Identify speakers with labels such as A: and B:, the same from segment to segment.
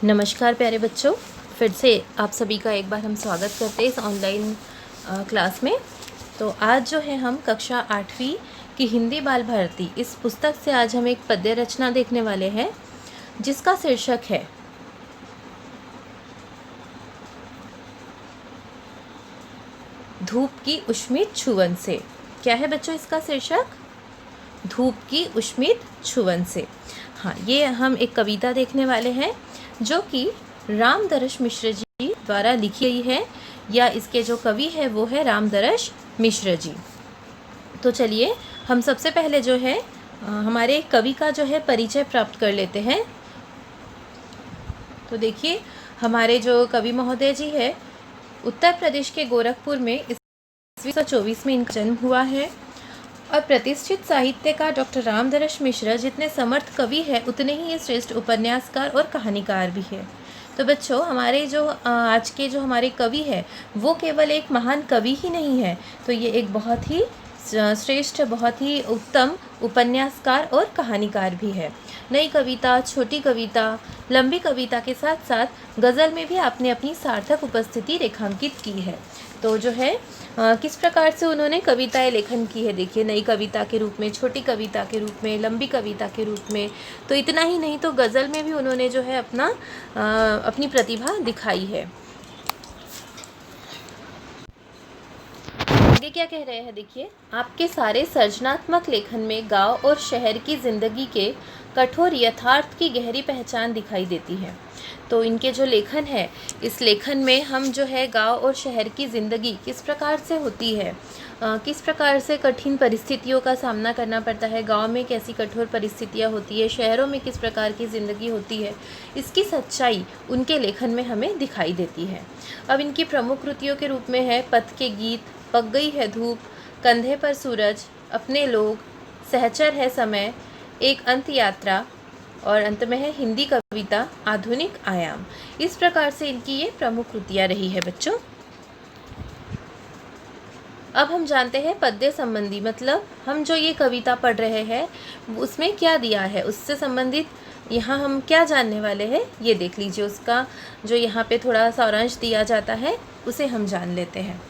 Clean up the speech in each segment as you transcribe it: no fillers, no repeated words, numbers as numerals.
A: नमस्कार प्यारे बच्चों, फिर से आप सभी का एक बार हम स्वागत करते हैं इस ऑनलाइन क्लास में। तो आज जो है हम कक्षा 8वीं की हिंदी बाल भारती इस पुस्तक से आज हम एक पद्य रचना देखने वाले हैं जिसका शीर्षक है धूप की उष्मित छुअन से। क्या है बच्चों इसका शीर्षक? धूप की उष्मित छुअन से। हाँ, ये हम एक कविता देखने वाले हैं जो कि रामदरश मिश्र जी द्वारा लिखी गई है, या इसके जो कवि है वो है रामदरश मिश्र जी। तो चलिए हम सबसे पहले जो है हमारे कवि का जो है परिचय प्राप्त कर लेते हैं। तो देखिए, हमारे जो कवि महोदय जी है उत्तर प्रदेश के गोरखपुर में 1924 में इनका जन्म हुआ है और प्रतिष्ठित साहित्यकार डॉक्टर रामदरश मिश्र जितने समर्थ कवि हैं उतने ही ये श्रेष्ठ उपन्यासकार और कहानीकार भी है। तो बच्चों, हमारे जो आज के जो हमारे कवि है वो केवल एक महान कवि ही नहीं है, तो ये एक बहुत ही श्रेष्ठ, बहुत ही उत्तम उपन्यासकार और कहानीकार भी है। नई कविता, छोटी कविता, लंबी कविता के साथ साथ गज़ल में भी आपने अपनी सार्थक उपस्थिति रेखांकित की है। तो जो है किस प्रकार से उन्होंने कविताएं लेखन की है, देखिए, नई कविता के रूप में, छोटी कविता के रूप में, लंबी कविता के रूप में। तो इतना ही नहीं, तो गज़ल में भी उन्होंने जो है अपनी प्रतिभा दिखाई है। आगे क्या कह रहे हैं देखिए, आपके सारे सर्जनात्मक लेखन में गांव और शहर की ज़िंदगी के कठोर यथार्थ की गहरी पहचान दिखाई देती है। तो इनके जो लेखन है, इस लेखन में हम जो है गांव और शहर की ज़िंदगी किस प्रकार से होती है, किस प्रकार से कठिन परिस्थितियों का सामना करना पड़ता है, गांव में कैसी कठोर परिस्थितियां होती है, शहरों में किस प्रकार की ज़िंदगी होती है, इसकी सच्चाई उनके लेखन में हमें दिखाई देती है। अब इनकी प्रमुख कृतियों के रूप में है पथ के गीत, पक गई है धूप, कंधे पर सूरज, अपने लोग, सहचर है समय, एक अंत यात्रा, और अंत में है हिंदी कविता आधुनिक आयाम। इस प्रकार से इनकी ये प्रमुख कृतियाँ रही है बच्चों। अब हम जानते हैं पद्य संबंधी, मतलब हम जो ये कविता पढ़ रहे हैं उसमें क्या दिया है, उससे संबंधित यहाँ हम क्या जानने वाले हैं ये देख लीजिए। उसका जो यहाँ पे थोड़ा सारांश दिया जाता है उसे हम जान लेते हैं।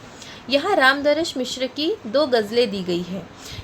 A: यहाँ रामदरश मिश्र की 2 गज़लें दी गई है।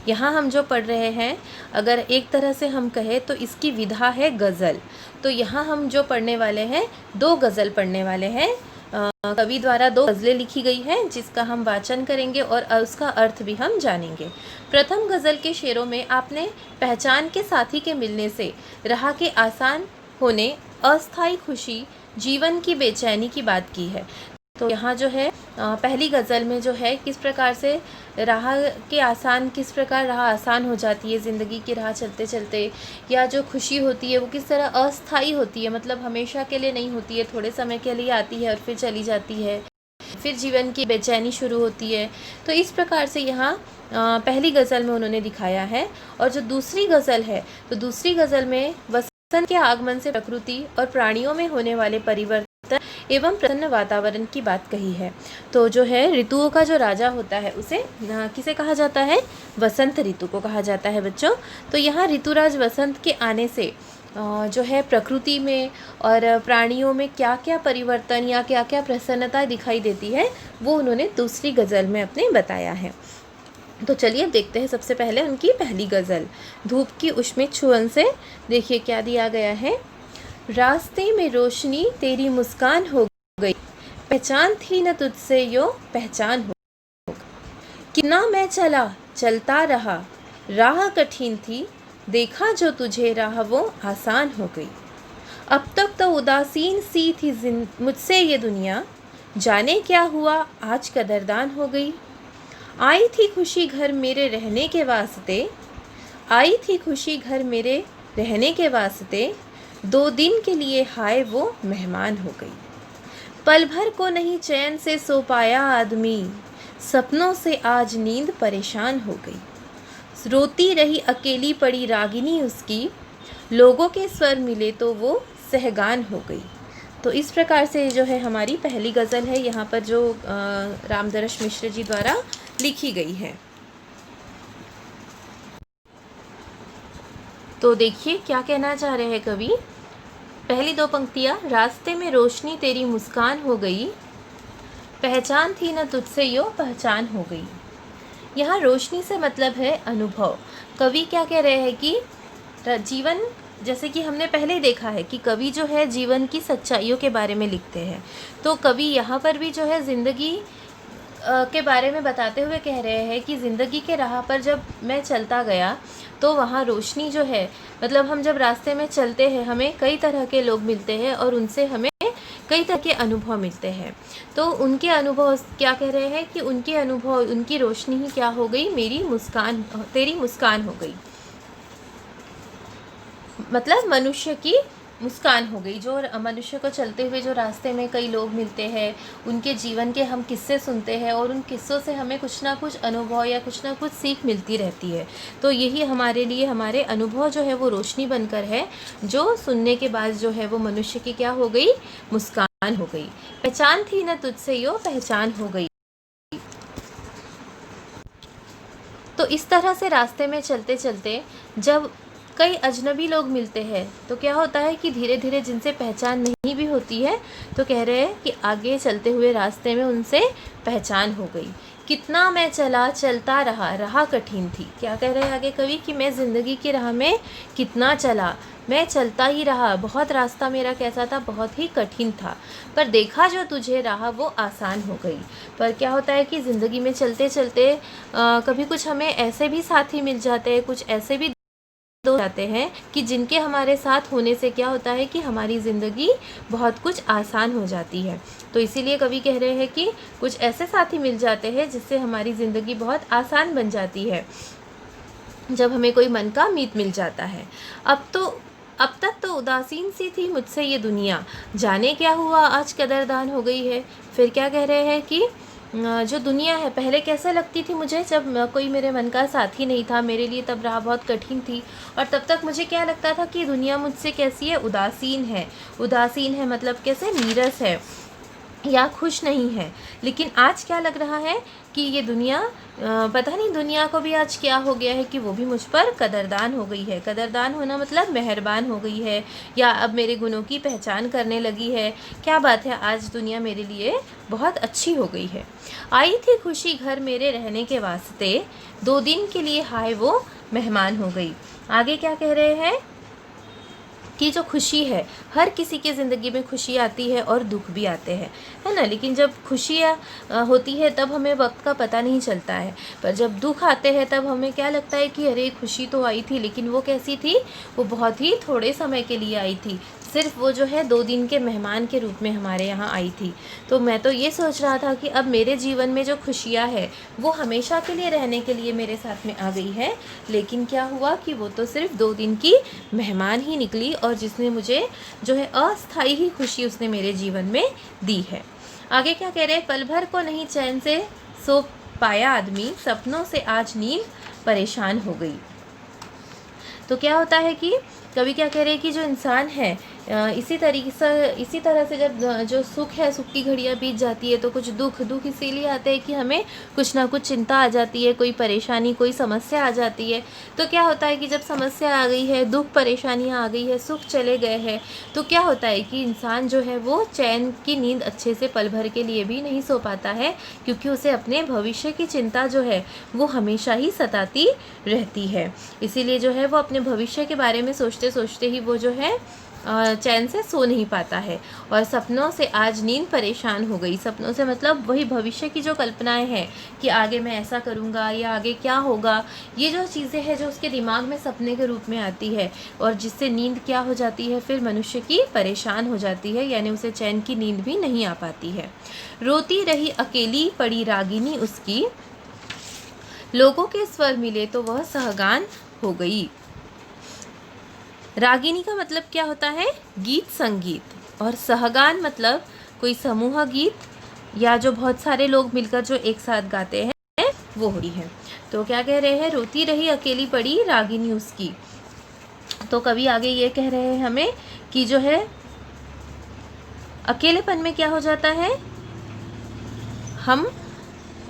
A: यहाँ हम जो पढ़ रहे हैं, अगर एक तरह से हम कहें तो इसकी विधा है गज़ल। तो यहाँ हम जो पढ़ने वाले हैं 2 गज़ल पढ़ने वाले हैं। कवि द्वारा 2 गज़लें लिखी गई हैं जिसका हम वाचन करेंगे और उसका अर्थ भी हम जानेंगे। प्रथम गज़ल के शेरों में आपने पहचान के साथी के मिलने से राह के आसान होने, अस्थायी खुशी, जीवन की बेचैनी की बात की है। तो यहाँ जो है पहली गज़ल में जो है किस प्रकार से किस प्रकार राह आसान हो जाती है, ज़िंदगी की राह चलते चलते, या जो खुशी होती है वो किस तरह अस्थायी होती है, मतलब हमेशा के लिए नहीं होती है, थोड़े समय के लिए आती है और फिर चली जाती है, फिर जीवन की बेचैनी शुरू होती है। तो इस प्रकार से यहाँ पहली गज़ल में उन्होंने दिखाया है। और जो दूसरी गज़ल है, तो दूसरी गज़ल में वसंत के आगमन से प्रकृति और प्राणियों में होने वाले परिवर्तन एवं प्रसन्न वातावरण की बात कही है। तो जो है ऋतुओं का जो राजा होता है उसे किसे कहा जाता है? वसंत ऋतु को कहा जाता है बच्चों। तो यहाँ ऋतुराज वसंत के आने से जो है प्रकृति में और प्राणियों में क्या क्या परिवर्तन या क्या क्या प्रसन्नता दिखाई देती है वो उन्होंने दूसरी गज़ल में अपने बताया है। तो चलिए अब देखते हैं सबसे पहले उनकी पहली गज़ल धूप की उष्मित छुअन से। देखिए क्या दिया गया है। रास्ते में रोशनी तेरी मुस्कान हो गई, पहचान थी न तुझसे यो पहचान हो, कितना मैं चला चलता रहा, राह कठिन थी, देखा जो तुझे राह वो आसान हो गई। अब तक तो उदासीन सी थी मुझसे ये दुनिया, जाने क्या हुआ आज कदरदान हो गई। आई थी खुशी घर मेरे रहने के वास्ते, आई थी खुशी घर मेरे रहने के वास्ते, 2 दिन के लिए हाय वो मेहमान हो गई। पल भर को नहीं चैन से सो पाया आदमी, सपनों से आज नींद परेशान हो गई। रोती रही अकेली पड़ी रागिनी उसकी, लोगों के स्वर मिले तो वो सहगान हो गई। तो इस प्रकार से जो है हमारी पहली गज़ल है यहाँ पर जो रामदरश मिश्र जी द्वारा लिखी गई है। तो देखिए क्या कहना चाह रहे हैं कवि। पहली दो पंक्तियाँ, रास्ते में रोशनी तेरी मुस्कान हो गई, पहचान थी न तुझसे यो पहचान हो गई। यहाँ रोशनी से मतलब है अनुभव। कवि क्या कह रहे हैं कि जीवन, जैसे कि हमने पहले ही देखा है कि कवि जो है जीवन की सच्चाइयों के बारे में लिखते हैं, तो कवि यहाँ पर भी जो है ज़िंदगी के बारे में बताते हुए कह रहे हैं कि ज़िंदगी के राह पर जब मैं चलता गया तो वहाँ रोशनी जो है, मतलब हम जब रास्ते में चलते हैं हमें कई तरह के लोग मिलते हैं और उनसे हमें कई तरह के अनुभव मिलते हैं। तो उनके अनुभव क्या कह रहे हैं कि उनके अनुभव, उनकी रोशनी ही क्या हो गई, मेरी मुस्कान, तेरी मुस्कान हो गई। मतलब मनुष्य की मुस्कान हो गई। जो मनुष्य को चलते हुए जो रास्ते में कई लोग मिलते हैं, उनके जीवन के हम किस्से सुनते हैं और उन किस्सों से हमें कुछ ना कुछ अनुभव या कुछ ना कुछ सीख मिलती रहती है। तो यही हमारे लिए, हमारे अनुभव जो है वो रोशनी बनकर है, जो सुनने के बाद जो है वो मनुष्य की क्या हो गई, मुस्कान हो गई। पहचान थी न तुझसे यो पहचान हो गई। तो इस तरह से रास्ते में चलते चलते जब कई अजनबी लोग मिलते हैं तो क्या होता है कि धीरे धीरे जिनसे पहचान नहीं भी होती है तो कह रहे हैं कि आगे चलते हुए रास्ते में उनसे पहचान हो गई। कितना मैं चला चलता रहा, राह कठिन थी। क्या कह रहे हैं आगे कवि कि मैं ज़िंदगी की राह में कितना चला, मैं चलता ही रहा, बहुत रास्ता मेरा कैसा था, बहुत ही कठिन था, पर देखा जो तुझे राह वो आसान हो गई। पर क्या होता है कि ज़िंदगी में चलते चलते कभी कुछ हमें ऐसे भी साथी मिल जाते हैं, कुछ ऐसे भी हो जाते हैं कि जिनके हमारे साथ होने से क्या होता है कि हमारी ज़िंदगी बहुत कुछ आसान हो जाती है। तो इसीलिए कवि कह रहे हैं कि कुछ ऐसे साथी मिल जाते हैं जिससे हमारी ज़िंदगी बहुत आसान बन जाती है, जब हमें कोई मन का मीत मिल जाता है। अब तक तो उदासीन सी थी मुझसे ये दुनिया, जाने क्या हुआ आज कदरदान हो गई है। फिर क्या कह रहे हैं कि जो दुनिया है पहले कैसे लगती थी मुझे, जब कोई मेरे मन का साथी नहीं था, मेरे लिए तब राह बहुत कठिन थी और तब तक मुझे क्या लगता था कि दुनिया मुझसे कैसी है, उदासीन है। उदासीन है मतलब कैसे, नीरस है या खुश नहीं है। लेकिन आज क्या लग रहा है कि ये दुनिया, पता नहीं दुनिया को भी आज क्या हो गया है कि वो भी मुझ पर कदरदान हो गई है। कदरदान होना मतलब मेहरबान हो गई है, या अब मेरे गुणों की पहचान करने लगी है। क्या बात है, आज दुनिया मेरे लिए बहुत अच्छी हो गई है। आई थी खुशी घर मेरे रहने के वास्ते, 2 दिन के लिए हाय वो मेहमान हो गई। आगे क्या कह रहे हैं कि जो खुशी है, हर किसी की ज़िंदगी में खुशी आती है और दुख भी आते हैं, है ना। लेकिन जब खुशियाँ होती है तब हमें वक्त का पता नहीं चलता है, पर जब दुख आते हैं तब हमें क्या लगता है कि अरे खुशी तो आई थी, लेकिन वो कैसी थी, वो बहुत ही थोड़े समय के लिए आई थी, सिर्फ वो जो है 2 दिन के मेहमान के रूप में हमारे यहाँ आई थी। तो मैं तो ये सोच रहा था कि अब मेरे जीवन में जो खुशियाँ है वो हमेशा के लिए रहने के लिए मेरे साथ में आ गई है, लेकिन क्या हुआ कि वो तो सिर्फ 2 दिन की मेहमान ही निकली और जिसने मुझे जो है अस्थाई ही खुशी उसने मेरे जीवन में दी है। आगे क्या कह रहे हैं, पल भर को नहीं चैन से सो पाया आदमी, सपनों से आज नींद परेशान हो गई। तो क्या होता है कि कभी क्या कह रहे हैं कि जो इंसान है इसी तरह से जब जो सुख है, सुख की घड़ियाँ बीत जाती है तो कुछ दुख इसीलिए आते हैं कि हमें कुछ ना कुछ चिंता आ जाती है, कोई परेशानी, कोई समस्या आ जाती है। तो क्या होता है कि जब समस्या आ गई है, दुख परेशानियाँ आ गई है, सुख चले गए हैं, तो क्या होता है कि इंसान जो है वो चैन की नींद अच्छे से पल भर के लिए भी नहीं सो पाता है, क्योंकि उसे अपने भविष्य की चिंता जो है वो हमेशा ही सताती रहती है। इसीलिए जो है वो अपने भविष्य के बारे में सोचते सोचते ही वो जो है चैन से सो नहीं पाता है। और सपनों से आज नींद परेशान हो गई। सपनों से मतलब वही भविष्य की जो कल्पनाएं हैं कि आगे मैं ऐसा करूँगा या आगे क्या होगा, ये जो चीज़ें हैं जो उसके दिमाग में सपने के रूप में आती है और जिससे नींद क्या हो जाती है, फिर मनुष्य की परेशान हो जाती है, यानी उसे चैन की नींद भी नहीं आ पाती है। रोती रही अकेली पड़ी रागिनी उसकी, लोगों के स्वर मिले तो वह सहगान हो गई। रागिनी का मतलब क्या होता है, गीत संगीत, और सहगान मतलब कोई समूह गीत या जो बहुत सारे लोग मिलकर जो एक साथ गाते हैं वो होती है। तो क्या कह रहे हैं, रोती रही अकेली पड़ी रागिनी उसकी। तो कवि आगे ये कह रहे हैं हमें कि जो है अकेलेपन में क्या हो जाता है, हम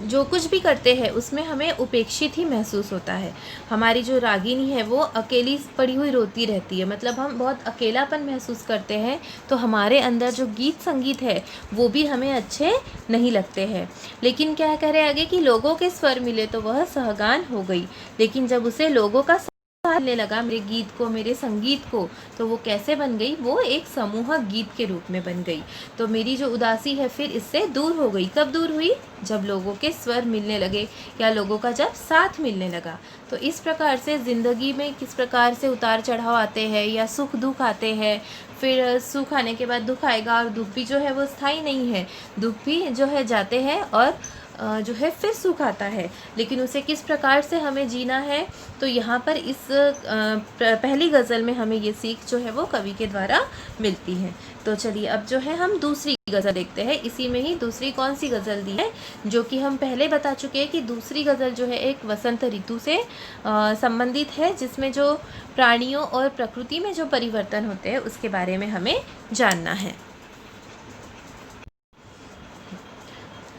A: जो कुछ भी करते हैं उसमें हमें उपेक्षित ही महसूस होता है। हमारी जो रागिनी है वो अकेली पड़ी हुई रोती रहती है, मतलब हम बहुत अकेलापन महसूस करते हैं। तो हमारे अंदर जो गीत संगीत है वो भी हमें अच्छे नहीं लगते हैं। लेकिन क्या कह रहे आगे कि लोगों के स्वर मिले तो वह सहगान हो गई। लेकिन जब उसे लोगों का मिलने लगा, मेरे गीत को, मेरे संगीत को, तो वो कैसे बन गई? वो एक समूह गीत के रूप में बन गई। तो मेरी जो उदासी है फिर इससे दूर हो गई। कब दूर हुई? जब लोगों के स्वर मिलने लगे या लोगों का जब साथ मिलने लगा। तो इस प्रकार से ज़िंदगी में किस प्रकार से उतार चढ़ाव आते हैं या सुख दुख आते हैं, फिर सुख आने के बाद दुख आएगा, और दुख भी जो है वो स्थायी नहीं है। दुख भी जो है जाते हैं और जो है फिर सुख आता है। लेकिन उसे किस प्रकार से हमें जीना है, तो यहाँ पर इस पहली गज़ल में हमें ये सीख जो है वो कवि के द्वारा मिलती है। तो चलिए अब जो है हम दूसरी गज़ल देखते हैं। इसी में ही दूसरी कौन सी गज़ल दी है, जो कि हम पहले बता चुके हैं कि दूसरी गज़ल जो है एक वसंत ऋतु से संबंधित है, जिसमें जो प्राणियों और प्रकृति में जो परिवर्तन होते हैं उसके बारे में हमें जानना है।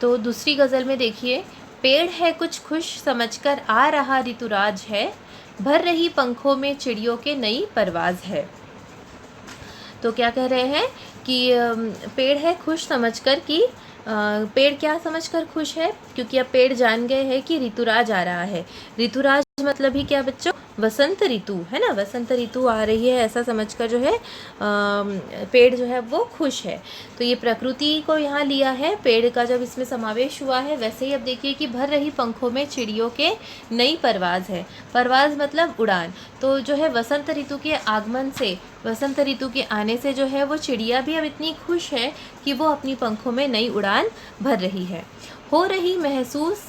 A: तो दूसरी गज़ल में देखिए, पेड़ है कुछ खुश समझकर आ रहा ऋतुराज है, भर रही पंखों में चिड़ियों के नई परवाज़ है। तो क्या कह रहे हैं कि पेड़ है खुश समझकर कि पेड़ क्या समझकर खुश है, क्योंकि अब पेड़ जान गए हैं कि ऋतुराज आ रहा है। ऋतुराज मतलब ही क्या बच्चों? वसंत ऋतु है ना, वसंत ऋतु आ रही है ऐसा समझकर जो है पेड़ जो है वो खुश है। तो ये प्रकृति को यहाँ लिया है, पेड़ का जब इसमें समावेश हुआ है। वैसे ही अब देखिए कि भर रही पंखों में चिड़ियों के नई परवाज़ है। परवाज़ मतलब उड़ान। तो जो है वसंत ऋतु के आगमन से, वसंत ऋतु के आने से जो है वो चिड़िया भी अब इतनी खुश है कि वो अपनी पंखों में नई उड़ान भर रही है। हो रही महसूस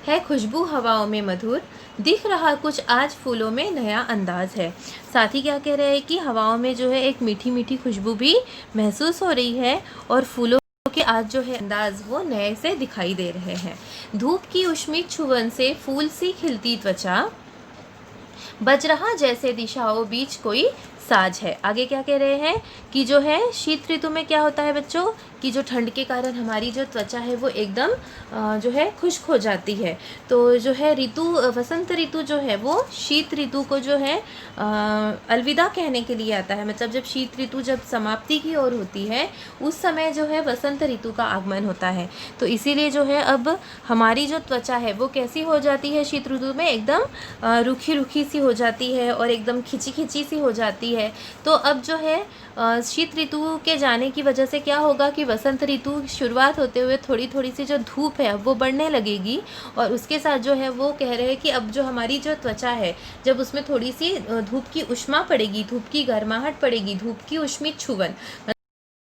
A: है खुशबू हवाओं में मधुर, दिख रहा कुछ आज फूलों में नया अंदाज है। साथ ही क्या कह रहे हैं कि हवाओं में जो है एक मीठी मीठी खुशबू भी महसूस हो रही है, और फूलों के आज जो है अंदाज वो नए से दिखाई दे रहे हैं। धूप की उष्मी छुवन से फूल सी खिलती त्वचा, बज रहा जैसे दिशाओं बीच कोई साज है। आगे क्या कह रहे हैं कि जो है शीत ऋतु में क्या होता है बच्चों, कि जो ठंड के कारण हमारी जो त्वचा है वो एकदम जो है खुश्क हो जाती है। तो जो है ऋतु, वसंत ऋतु जो है वो शीत ऋतु को जो है अलविदा कहने के लिए आता है। मतलब जब शीत ऋतु जब समाप्ति की ओर होती है उस समय जो है वसंत ऋतु का आगमन होता है। तो इसीलिए जो है अब हमारी जो त्वचा है वो कैसी हो जाती है शीत ऋतु में? एकदम रूखी रूखी सी हो जाती है और एकदम खिंची खिंची सी हो जाती है। तो अब जो है शीत ऋतु के जाने की वजह से क्या होगा कि वसंत ऋतु शुरुआत होते हुए थोड़ी थोड़ी सी जो धूप है वो बढ़ने लगेगी, और उसके साथ जो है वो कह रहे हैं कि अब जो हमारी जो त्वचा है जब उसमें थोड़ी सी धूप की उष्मा पड़ेगी, धूप की गर्माहट पड़ेगी, धूप की उष्मित छुवन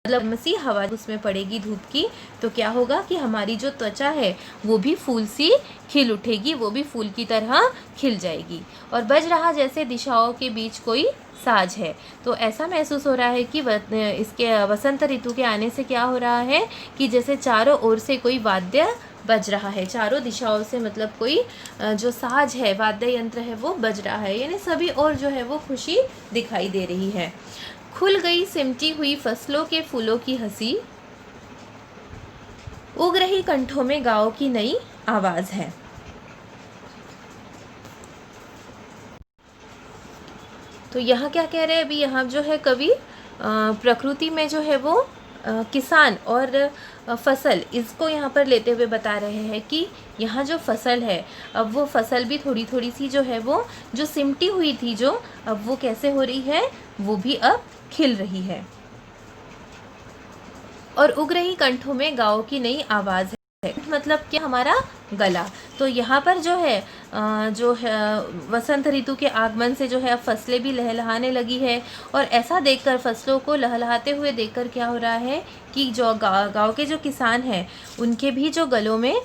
A: मतलब मसी हवा उसमें पड़ेगी धूप की, तो क्या होगा कि हमारी जो त्वचा है वो भी फूल सी खिल उठेगी, वो भी फूल की तरह खिल जाएगी। और बज रहा जैसे दिशाओं के बीच कोई साज है। तो ऐसा महसूस हो रहा है कि इसके वसंत ऋतु के आने से क्या हो रहा है कि जैसे चारों ओर से कोई वाद्य बज रहा है, चारों दिशाओं से मतलब कोई जो साज है, वाद्य यंत्र है वो बज रहा है, यानी सभी और जो है वो खुशी दिखाई दे रही है। खुल गई सिमटी हुई फसलों के फूलों की हंसी, उग रही कंठों में गाँव की नई आवाज़ है। तो यहाँ क्या कह रहे हैं, अभी यहाँ जो है कवि प्रकृति में जो है वो किसान और फसल, इसको यहाँ पर लेते हुए बता रहे हैं कि यहाँ जो फसल है अब वो फसल भी थोड़ी थोड़ी सी जो है वो जो सिमटी हुई थी जो अब वो कैसे हो रही है, वो भी अब खिल रही है। और उग रही कंठों में गाँव की नई आवाज़ है, मतलब क्या? हमारा गला। तो यहाँ पर जो है जो है वसंत ऋतु के आगमन से जो है अब फसलें भी लहलहाने लगी है, और ऐसा देखकर फसलों को लहलहाते हुए देखकर क्या हो रहा है कि जो गाँव के जो किसान हैं उनके भी जो गलों में,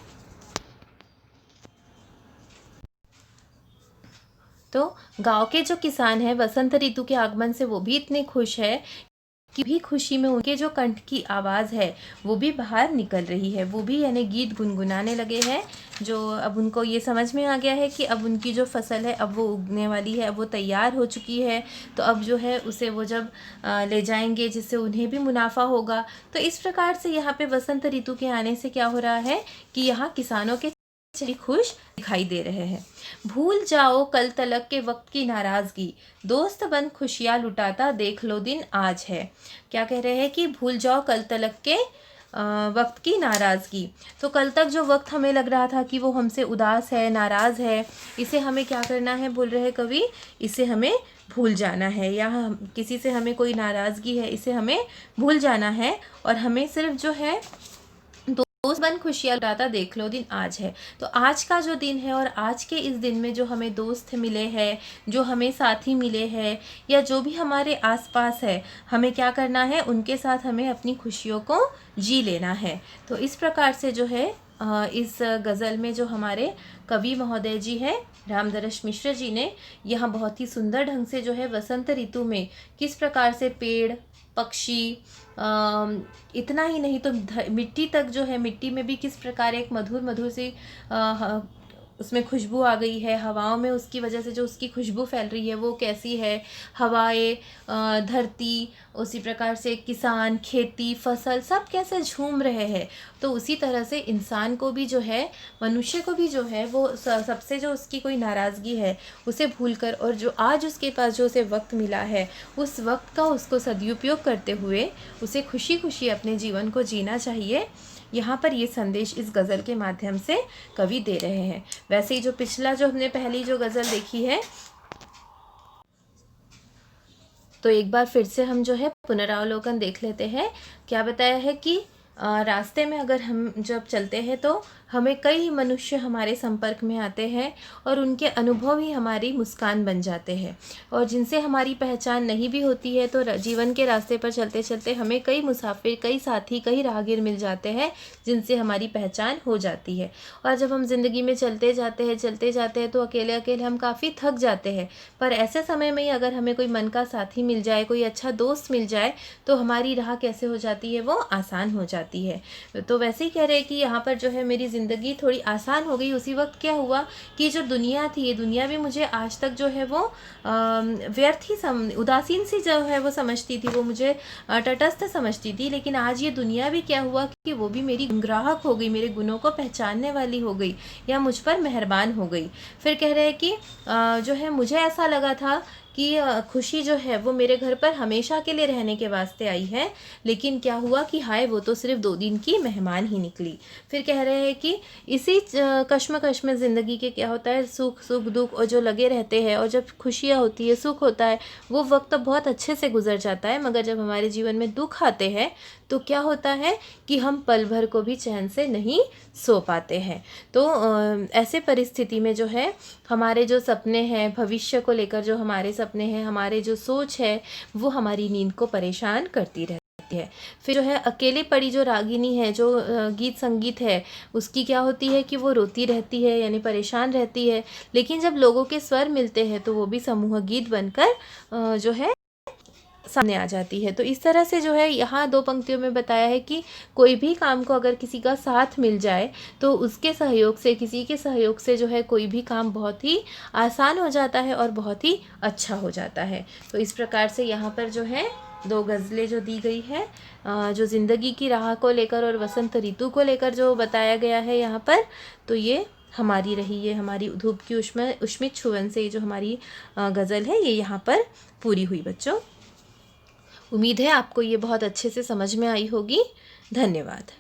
A: तो गांव के जो किसान हैं वसंत ऋतु के आगमन से वो भी इतने खुश है कि भी खुशी में उनके जो कंठ की आवाज़ है वो भी बाहर निकल रही है, वो भी यानी गीत गुनगुनाने लगे हैं। जो अब उनको ये समझ में आ गया है कि अब उनकी जो फसल है अब वो उगने वाली है, अब वो तैयार हो चुकी है, तो अब जो है उसे वो जब ले जाएंगे जिससे उन्हें भी मुनाफा होगा। तो इस प्रकार से यहाँ पे वसंत ऋतु के आने से क्या हो रहा है कि यहाँ किसानों के चेहरे खुश दिखाई दे रहे हैं। भूल जाओ कल तलक के वक्त की नाराज़गी, दोस्त बन खुशियाँ लुटाता देख लो दिन आज है। क्या कह रहे हैं कि भूल जाओ कल तलक के वक्त की नाराज़गी। तो कल तक जो वक्त हमें लग रहा था कि वो हमसे उदास है, नाराज़ है, इसे हमें क्या करना है, बोल रहे कवि, इसे हमें भूल जाना है, या किसी से हमें कोई नाराज़गी है इसे हमें भूल जाना है, और हमें सिर्फ जो है दोस्त बन खुशियाँ लुटाता देख लो दिन आज है। तो आज का जो दिन है और आज के इस दिन में जो हमें दोस्त मिले हैं, जो हमें साथी मिले हैं, या जो भी हमारे आसपास है, हमें क्या करना है, उनके साथ हमें अपनी खुशियों को जी लेना है। तो इस प्रकार से जो है इस गज़ल में जो हमारे कवि महोदय जी हैं रामदरस मिश्र जी ने यहाँ बहुत ही सुंदर ढंग से जो है वसंत ऋतु में किस प्रकार से पेड़, पक्षी, इतना ही नहीं तो मिट्टी तक जो है, मिट्टी में भी किस प्रकार एक मधुर मधुर सी उसमें खुशबू आ गई है, हवाओं में उसकी वजह से जो उसकी खुशबू फैल रही है वो कैसी है, हवाएं, धरती, उसी प्रकार से किसान, खेती, फसल, सब कैसे झूम रहे हैं। तो उसी तरह से इंसान को भी जो है, मनुष्य को भी जो है वो सबसे जो उसकी कोई नाराज़गी है उसे भूलकर, और जो आज उसके पास जो उसे वक्त मिला है उस वक्त का उसको सदुपयोग करते हुए उसे खुशी खुशी अपने जीवन को जीना चाहिए। यहाँ पर ये संदेश इस गज़ल के माध्यम से कवि दे रहे हैं। वैसे ही जो पिछला जो हमने पहली जो गज़ल देखी है, तो एक बार फिर से हम जो है पुनरावलोकन देख लेते हैं। क्या बताया है कि रास्ते में अगर हम जब चलते हैं तो हमें कई मनुष्य हमारे संपर्क में आते हैं और उनके अनुभव ही हमारी मुस्कान बन जाते हैं, और जिनसे हमारी पहचान नहीं भी होती है तो जीवन के रास्ते पर चलते चलते हमें कई मुसाफिर, कई साथी, कई राहगीर मिल जाते हैं जिनसे हमारी पहचान हो जाती है। और जब हम ज़िंदगी में चलते जाते हैं तो अकेले अकेले हम काफ़ी थक जाते हैं, पर ऐसे समय में ही अगर हमें कोई मन का साथी मिल जाए, कोई अच्छा दोस्त मिल जाए, तो हमारी राह कैसे हो जाती है, वो आसान हो जाती है। तो वैसे ही कह रहे हैं कि यहाँ पर जो है मेरी ज़िंदगी थोड़ी आसान हो गई। उसी वक्त क्या हुआ कि जो दुनिया थी, ये दुनिया भी मुझे आज तक जो है वो व्यर्थ ही उदासीन सी जो है वो समझती थी, वो मुझे तटस्थ समझती थी। लेकिन आज ये दुनिया भी क्या हुआ कि वो भी मेरी ग्राहक हो गई, मेरे गुणों को पहचानने वाली हो गई, या मुझ पर मेहरबान हो गई। फिर कह रहे हैं कि जो है मुझे ऐसा लगा था कि खुशी जो है वो मेरे घर पर हमेशा के लिए रहने के वास्ते आई है, लेकिन क्या हुआ कि हाय वो तो सिर्फ 2 दिन की मेहमान ही निकली। फिर कह रहे हैं कि इसी कश्मकश में ज़िंदगी के क्या होता है, सुख सुख दुख और जो लगे रहते हैं, और जब खुशियाँ होती है, सुख होता है, वो वक्त तो बहुत अच्छे से गुजर जाता है, मगर जब हमारे जीवन में दुख आते हैं तो क्या होता है कि हम पल भर को भी चैन से नहीं सो पाते हैं। तो ऐसे परिस्थिति में जो है हमारे जो सपने हैं, भविष्य को लेकर जो हमारे सपने हैं, हमारे जो सोच है, वो हमारी नींद को परेशान करती रहती है। फिर जो है अकेले पड़ी जो रागिनी है, जो गीत संगीत है, उसकी क्या होती है कि वो रोती रहती है, यानी परेशान रहती है। लेकिन जब लोगों के स्वर मिलते हैं तो वो भी समूह गीत बनकर जो है सामने आ जाती है। तो इस तरह से जो है यहाँ 2 पंक्तियों में बताया है कि कोई भी काम को अगर किसी का साथ मिल जाए तो उसके सहयोग से, किसी के सहयोग से जो है कोई भी काम बहुत ही आसान हो जाता है और बहुत ही अच्छा हो जाता है। तो इस प्रकार से यहाँ पर जो है 2 गज़लें जो दी गई है, जो ज़िंदगी की राह को लेकर और वसंत ऋतु को लेकर जो बताया गया है यहाँ पर, तो ये हमारी रही, ये हमारी धूप की उष्मित छुवन से ये जो हमारी गज़ल है ये यहाँ पर पूरी हुई बच्चों। उम्मीद है आपको ये बहुत अच्छे से समझ में आई होगी। धन्यवाद।